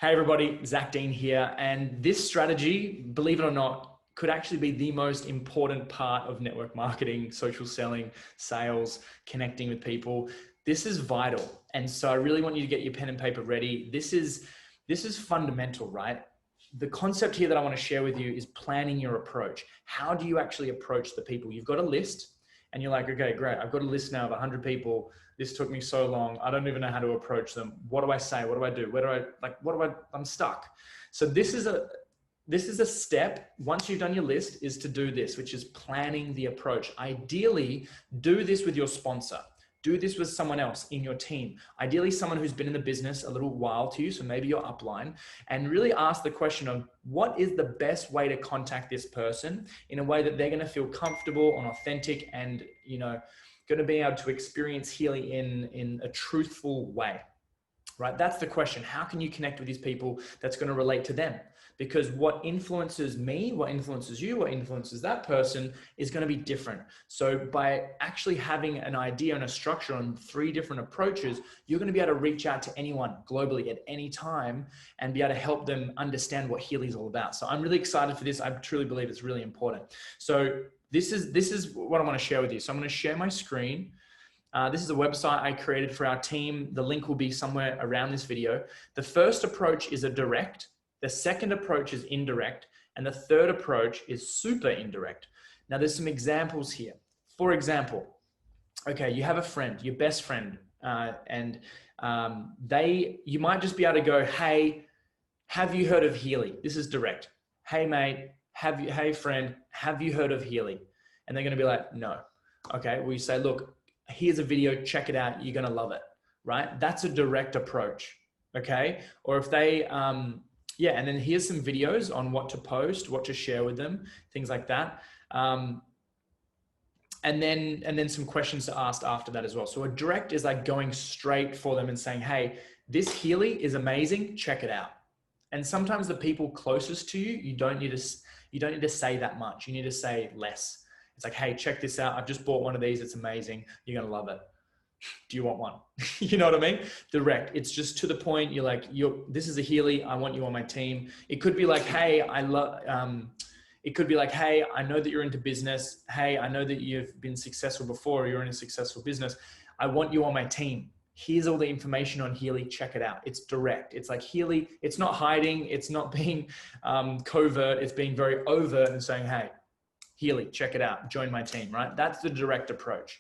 Hey everybody, Deane here. And this strategy, believe it or not, could actually be the most important part of network marketing, social selling, sales, connecting with people. This is vital. And so I really want you to get your pen and paper ready. This is fundamental, right? The concept here that I want to share with you is planning your approach. How do you actually approach the people? You've got a list and you're like, okay, great. I've got a list now of 100 people. This took me so long. I don't even know how to approach them. What do I say? What do I do? I'm stuck. So this is a step. Once you've done your list, is to do this, which is planning the approach. Ideally, do this with your sponsor. Do this with someone else in your team. Ideally, someone who's been in the business a little while to you, so maybe your upline, and really ask the question of what is the best way to contact this person in a way that they're going to feel comfortable and authentic and, going to be able to experience Healy in a truthful way, right? That's the question. How can you connect with these people that's going to relate to them? Because what influences me, what influences you, what influences that person is going to be different. So by actually having an idea and a structure on 3 different approaches, you're going to be able to reach out to anyone globally at any time and be able to help them understand what Healy is all about. So I'm really excited for this. I truly believe it's really important. So this is what I want to share with you. So I'm going to share my screen. This is a website I created for our team. The link will be somewhere around this video. The first approach is a direct. The second approach is indirect. And the third approach is super indirect. Now there's some examples here. For example, okay, you have a friend, your best friend, you might just be able to go, hey, have you heard of Healy? This is direct. Hey mate, hey friend, have you heard of Healy? And they're going to be like, no. Okay, well you say, look, here's a video, check it out. You're going to love it, right? That's a direct approach. Okay. Or if they, and then here's some videos on what to post, what to share with them, things like that. And then some questions to ask after that as well. So a direct is like going straight for them and saying, hey, this Healy is amazing. Check it out. And sometimes the people closest to you, you don't need to say that much. You need to say less. It's like, hey, check this out. I've just bought one of these. It's amazing. You're going to love it. Do you want one? You know what I mean? Direct. It's just to the point. You're like, this is a Healy. I want you on my team. It could be like, hey, it could be like, hey, I know that you're into business. Hey, I know that you've been successful before. Or you're in a successful business. I want you on my team. Here's all the information on Healy. Check it out. It's direct. It's like Healy. It's not hiding. It's not being covert. It's being very overt and saying, hey, Healy, check it out. Join my team, right? That's the direct approach.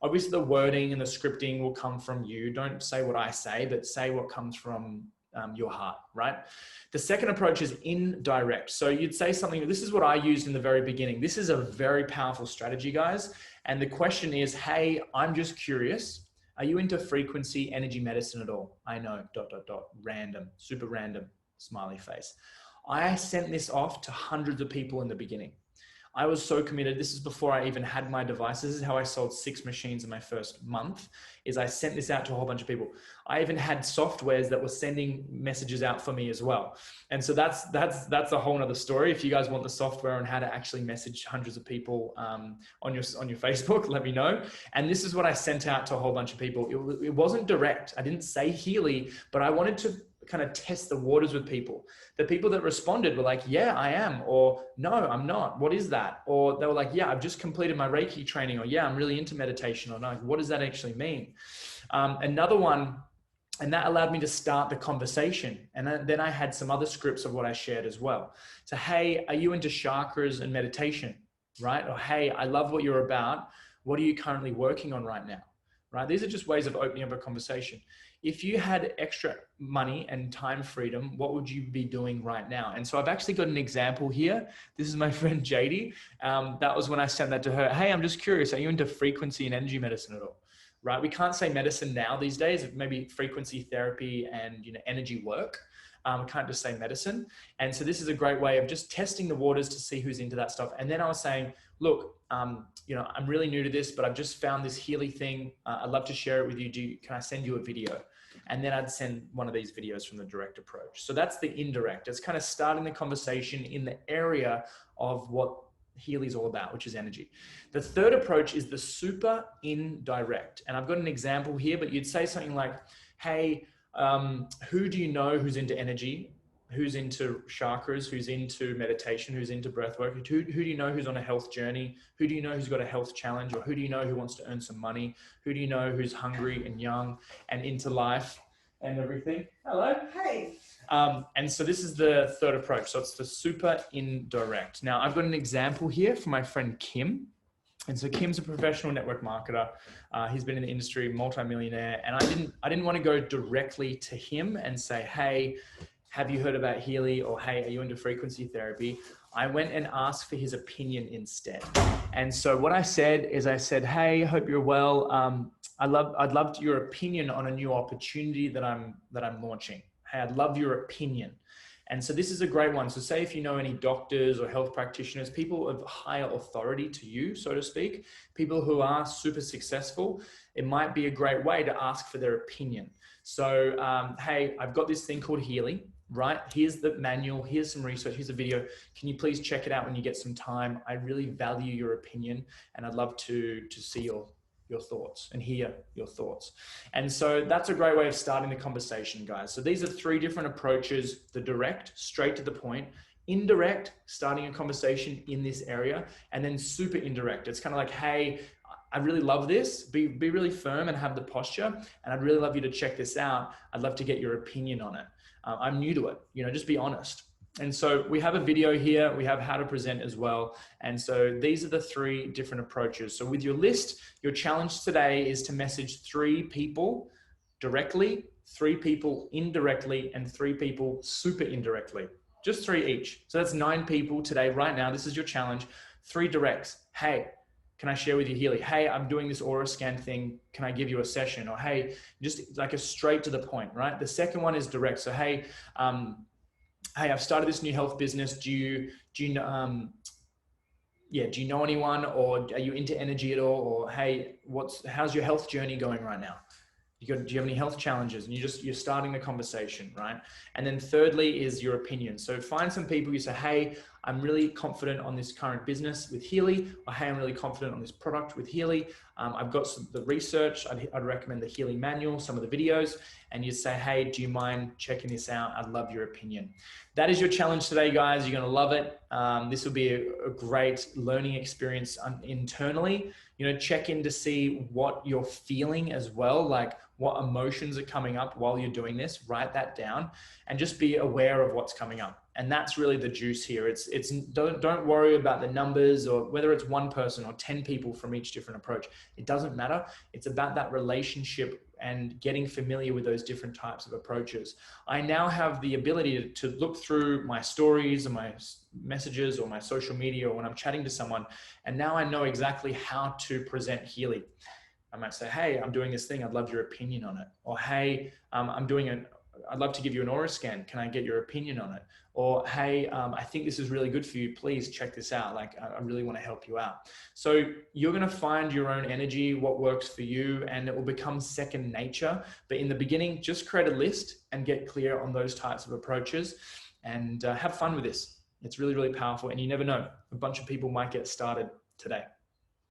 Obviously, the wording and the scripting will come from you. Don't say what I say, but say what comes from your heart, right? The second approach is indirect. So you'd say something, this is what I used in the very beginning. This is a very powerful strategy, guys. And the question is, hey, I'm just curious. Are you into frequency energy medicine at all? I know, ... random, super random, smiley face. I sent this off to hundreds of people in the beginning. I was so committed. This is before I even had my device. This is how I sold 6 machines in my first month, is I sent this out to a whole bunch of people. I even had softwares that were sending messages out for me as well. And so that's a whole nother story. If you guys want the software on how to actually message hundreds of people on your Facebook, let me know. And this is what I sent out to a whole bunch of people. It wasn't direct. I didn't say Healy, but I wanted to kind of test the waters with people. The people that responded were like, yeah, I am, or no, I'm not. What is that? Or they were like, yeah, I've just completed my Reiki training, or yeah, I'm really into meditation, or no, what does that actually mean? Another one, and that allowed me to start the conversation. And then I had some other scripts of what I shared as well. So, hey, are you into chakras and meditation, right? Or, hey, I love what you're about. What are you currently working on right now? Right? These are just ways of opening up a conversation. If you had extra money and time freedom, what would you be doing right now? And so I've actually got an example here. This is my friend JD. That was when I sent that to her. Hey, I'm just curious. Are you into frequency and energy medicine at all? Right? We can't say medicine now these days. Maybe frequency therapy and energy work. We can't just say medicine. And so this is a great way of just testing the waters to see who's into that stuff. And then I was saying, look, I'm really new to this, but I've just found this Healy thing. I'd love to share it with you. Can I send you a video? And then I'd send one of these videos from the direct approach. So that's the indirect. It's kind of starting the conversation in the area of what Healy is all about, which is energy. The third approach is the super indirect. And I've got an example here, but you'd say something like, hey, Who do you know who's into energy, who's into chakras, who's into meditation, who's into breath work? Who do you know who's on a health journey? Who do you know who's got a health challenge? Or who do you know who wants to earn some money? Who do you know who's hungry and young and into life and everything? Hello. Hey. And so this is the third approach. So it's the super indirect. Now I've got an example here from my friend Kim. And so Kim's a professional network marketer. He's been in the industry, multimillionaire. And I didn't want to go directly to him and say, hey, have you heard about Healy? Or, hey, are you into frequency therapy? I went and asked for his opinion instead. And so what I said is hey, hope you're well. I'd love your opinion on a new opportunity that I'm launching. Hey, I'd love your opinion. And so this is a great one. So say if you know any doctors or health practitioners, people of higher authority to you, so to speak, people who are super successful, it might be a great way to ask for their opinion. So, hey, I've got this thing called Healy, right? Here's the manual, here's some research, here's a video. Can you please check it out when you get some time? I really value your opinion and I'd love to see your thoughts and hear your thoughts. And so that's a great way of starting the conversation, guys. So these are 3 different approaches: the direct, straight to the point; indirect, starting a conversation in this area; and then super indirect. It's kind of like, hey, I really love this. Be really firm and have the posture. And I'd really love you to check this out. I'd love to get your opinion on it. I'm new to it, just be honest. And so we have a video here, we have how to present as well. And so these are the 3 different approaches. So with your list, your challenge today is to message 3 people directly, 3 people indirectly, and 3 people super indirectly. Just 3 each. So that's 9 people today, right now. This is your challenge. 3 directs. Hey, can I share with you Healy? Hey, I'm doing this aura scan thing. Can I give you a session? Or hey, just like a straight to the point, right? The second one is direct. So hey, hey, I've started this new health business. Do you know anyone, or are you into energy at all? Or hey, how's your health journey going right now? Do you have any health challenges? And you're starting the conversation, right? And then thirdly is your opinion. So find some people you say, hey, I'm really confident on this current business with Healy, or hey, I'm really confident on this product with Healy. I've got the research. I'd recommend the Healy manual, some of the videos, and you say, hey, do you mind checking this out? I'd love your opinion. That is your challenge today, guys. You're going to love it. This will be a great learning experience internally. Check in to see what you're feeling as well, like what emotions are coming up while you're doing this. Write that down and just be aware of what's coming up. And that's really the juice here. Don't worry about the numbers or whether it's 1 person or 10 people from each different approach. It doesn't matter. It's about that relationship and getting familiar with those different types of approaches. I now have the ability to look through my stories or my messages or my social media, or when I'm chatting to someone, and now I know exactly how to present Healy. I might say, hey, I'm doing this thing. I'd love your opinion on it. Or, hey, I'd love to give you an aura scan. Can I get your opinion on it? Or, hey, I think this is really good for you. Please check this out. Like, I really want to help you out. So you're going to find your own energy, what works for you, and it will become second nature. But in the beginning, just create a list and get clear on those types of approaches and have fun with this. It's really, really powerful. And you never know, a bunch of people might get started today.